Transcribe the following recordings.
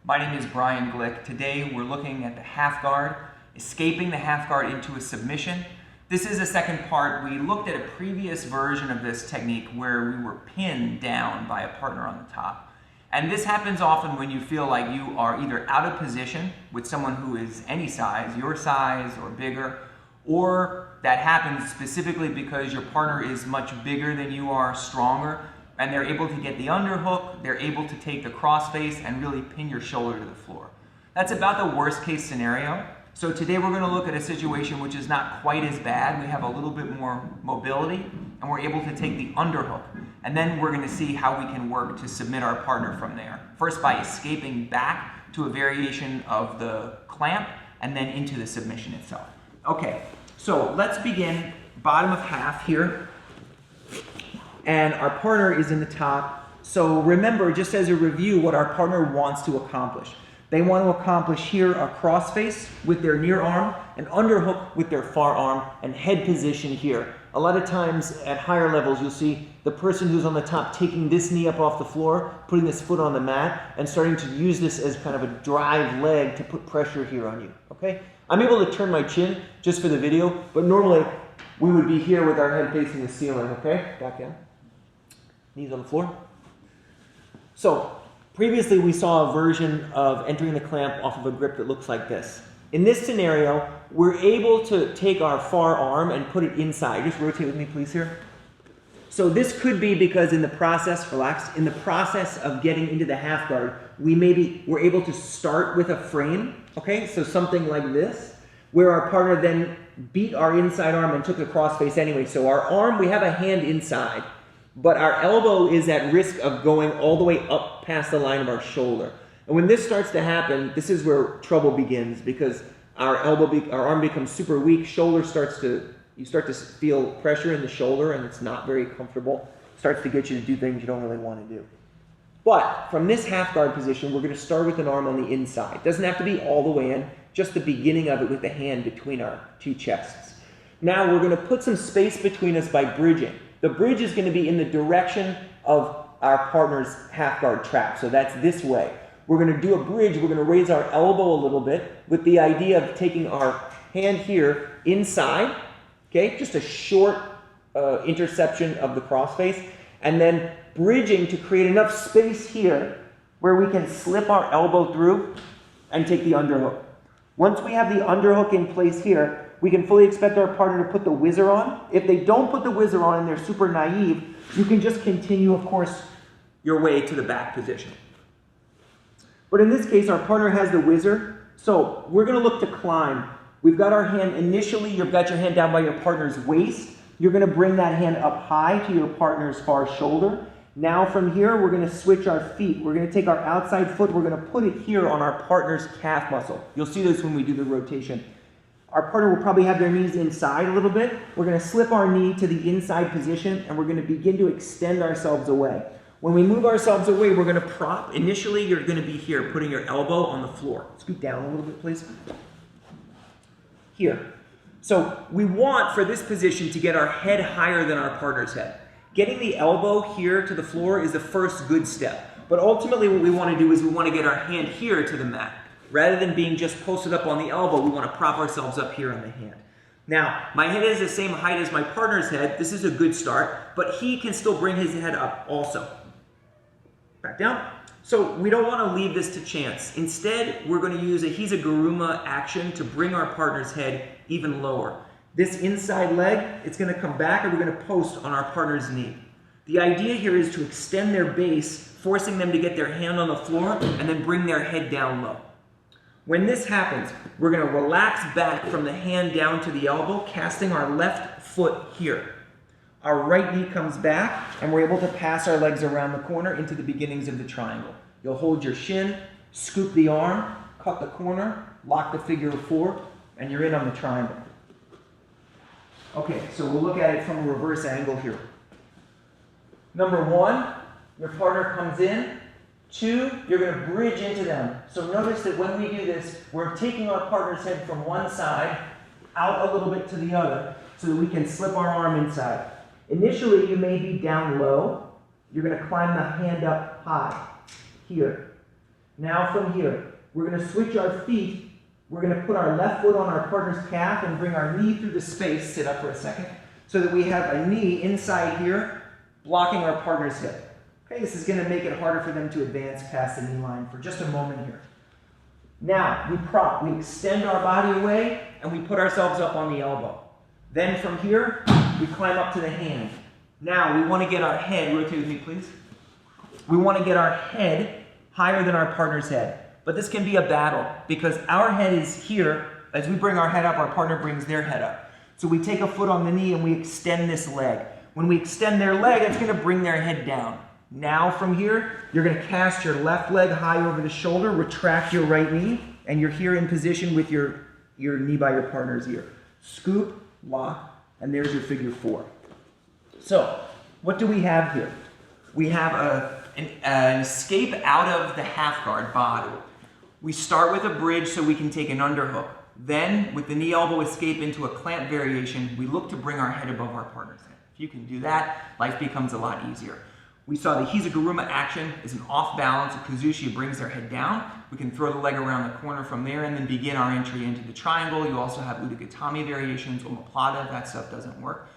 My name is Brian Glick. Today we're looking at the half guard, escaping the half guard into a submission. This is the second part. We looked at a previous version of this technique where we were pinned down by a partner on the top. And this happens often when you feel like you are either out of position with someone who is any size, your size or bigger, or that happens specifically because your partner is much bigger than you are, stronger, and they're able to get the underhook, they're able to take the crossface and really pin your shoulder to the floor. That's about the worst case scenario. So today we're going to look at a situation which is not quite as bad. We have a little bit more mobility and we're able to take the underhook. And then we're going to see how we can work to submit our partner from there. First by escaping back to a variation of the clamp and then into the submission itself. Okay, so let's begin bottom of half here. And our partner is in the top. So remember, just as a review, what our partner wants to accomplish. They want to accomplish here a crossface with their near arm, an underhook with their far arm, and head position here. A lot of times at higher levels, you'll see the person who's on the top taking this knee up off the floor, putting this foot on the mat, and starting to use this as kind of a drive leg to put pressure here on you, okay? I'm able to turn my chin just for the video, but normally we would be here with our head facing the ceiling, okay? Back down. Knees on the floor. So, previously we saw a version of entering the clamp off of a grip that looks like this. In this scenario, we're able to take our far arm and put it inside. Just rotate with me please here. So this could be because in the process, relax, in the process of getting into the half guard, we're able to start with a frame, okay? So something like this, where our partner then beat our inside arm and took the crossface anyway. So our arm, we have a hand inside, but our elbow is at risk of going all the way up past the line of our shoulder. And when this starts to happen, this is where trouble begins because our arm becomes super weak, you start to feel pressure in the shoulder and it's not very comfortable. It starts to get you to do things you don't really want to do. But from this half guard position, we're going to start with an arm on the inside. It doesn't have to be all the way in, just the beginning of it with the hand between our two chests. Now we're going to put some space between us by bridging. The bridge is going to be in the direction of our partner's half guard trap. So that's this way. We're going to do a bridge. We're going to raise our elbow a little bit with the idea of taking our hand here inside. Okay, just a short interception of the crossface. And then bridging to create enough space here where we can slip our elbow through and take the underhook. Once we have the underhook in place here, we can fully expect our partner to put the whizzer on. If they don't put the whizzer on and they're super naive, you can just continue, of course, your way to the back position. But in this case, our partner has the whizzer, so we're going to look to climb. We've got our hand initially, you've got your hand down by your partner's waist. You're going to bring that hand up high to your partner's far shoulder. Now from here, we're going to switch our feet. We're going to take our outside foot, we're going to put it here on our partner's calf muscle. You'll see this when we do the rotation. Our partner will probably have their knees inside a little bit. We're going to slip our knee to the inside position and we're going to begin to extend ourselves away. When we move ourselves away, we're going to prop. Initially, you're going to be here, putting your elbow on the floor. Scoot down a little bit, please. Here. So we want, for this position, to get our head higher than our partner's head. Getting the elbow here to the floor is the first good step. But ultimately, what we want to do is we want to get our hand here to the mat. Rather than being just posted up on the elbow, we want to prop ourselves up here on the hand. Now, my head is the same height as my partner's head. This is a good start, but he can still bring his head up also. Back down. So we don't want to leave this to chance. Instead, we're going to use a Hizaguruma action to bring our partner's head even lower. This inside leg, it's going to come back and we're going to post on our partner's knee. The idea here is to extend their base, forcing them to get their hand on the floor and then bring their head down low. When this happens, we're going to relax back from the hand down to the elbow, casting our left foot here. Our right knee comes back, and we're able to pass our legs around the corner into the beginnings of the triangle. You'll hold your shin, scoop the arm, cut the corner, lock the figure of four, and you're in on the triangle. Okay, so we'll look at it from a reverse angle here. Number one, your partner comes in. Two, you're going to bridge into them. So notice that when we do this, we're taking our partner's head from one side out a little bit to the other so that we can slip our arm inside. Initially, you may be down low. You're going to climb the hand up high here. Now from here, we're going to switch our feet. We're going to put our left foot on our partner's calf and bring our knee through the space. Sit up for a second. So that we have a knee inside here, blocking our partner's hip. Okay, this is going to make it harder for them to advance past the knee line for just a moment here. Now, we prop. We extend our body away, and we put ourselves up on the elbow. Then from here, we climb up to the hand. Now, we want to get our head, rotate with me please. We want to get our head higher than our partner's head. But this can be a battle, because our head is here. As we bring our head up, our partner brings their head up. So we take a foot on the knee and we extend this leg. When we extend their leg, it's going to bring their head down. Now from here, you're going to cast your left leg high over the shoulder, retract your right knee, and you're here in position with your knee by your partner's ear. Scoop, lock, and there's your figure 4. So, what do we have here? We have an escape out of the half guard body. We start with a bridge so we can take an underhook. Then, with the knee elbow escape into a clamp variation, we look to bring our head above our partner's head. If you can do that, life becomes a lot easier. We saw the Hizaguruma action is an off balance. Kuzushi brings their head down. We can throw the leg around the corner from there and then begin our entry into the triangle. You also have Udagatami variations, omoplata, that stuff doesn't work.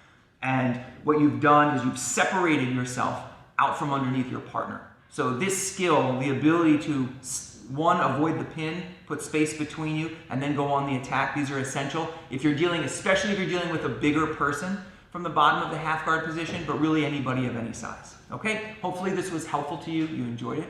And what you've done is you've separated yourself out from underneath your partner. So this skill, the ability to, one, avoid the pin, put space between you, and then go on the attack, these are essential. If you're dealing, especially if you're dealing with a bigger person from the bottom of the half guard position, but really anybody of any size. Okay, hopefully this was helpful to you. You enjoyed it.